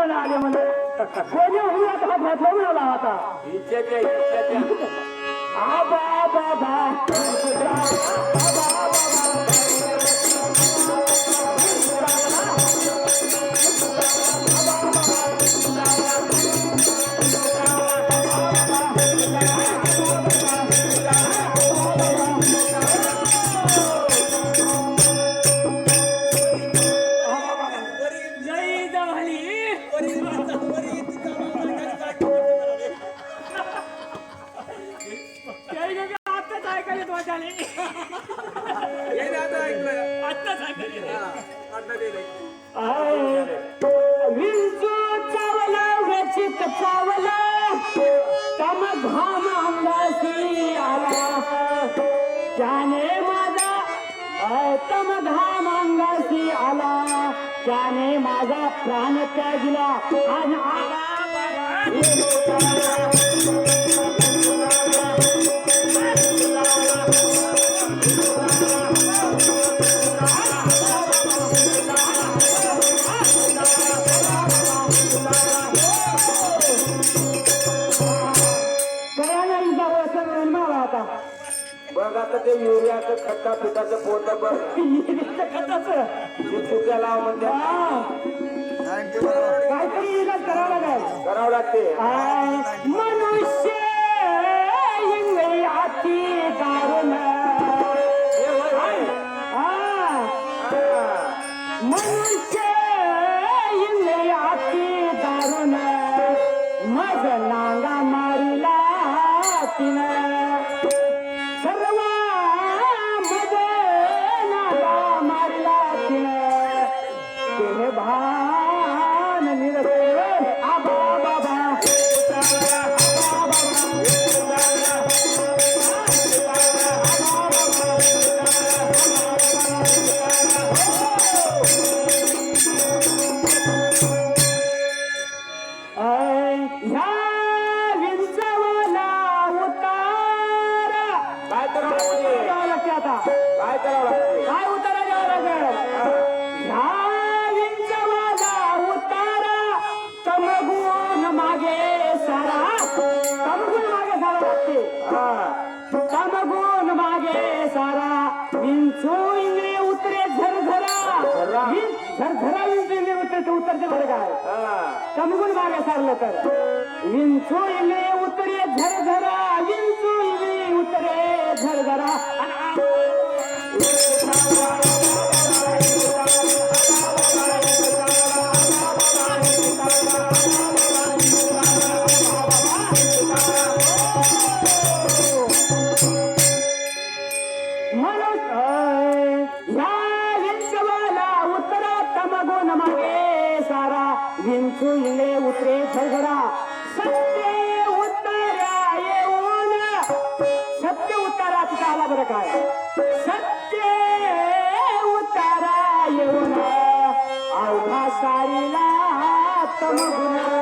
जेवायला आले म्हणे कोणी होऊन आता हात घातला म्हणाला आता इच्छाच्या आबा बाबा विंचू चावला व्यचित चावला तम घाम अंगासी आला त्याने माझा तम घाम अंगासी आला त्याने माझा प्राण त्यागला आणि आला बघ आता ते युरियाचं खड्डा पिठाचं पोत बघ चुक्या लाव म्हणजे काहीतरी इलाज करावं लागेल करावं लागते मनुष्य अति दारुण मनुष्य अति दारुण मग नांगा मारिला तिनं भान निरते आबा बाबा ह्या विंचवाला उतारा काय करावं लागते आता काय करावं लागते काय उतारा द्यावं लागेल ह्या तमगुण मागे सारा लागते तमगुण मागे सारा विंचू इंद्रिय उतरे झरझरा झरझरा विंचू इंद्रिय उतरे उतरते बरं काय तमगुण मागे सारलं तर विंचू इंद्रिय उतरे झरझरा विंचू इंद्रिय उतरे झरझरा विंचू इले उतरे झरझरा सत्य उतारा येऊन सत्य उतारा तिथं आला बरं काय सत्य उतारा येऊन अवघा सारीला तमगुण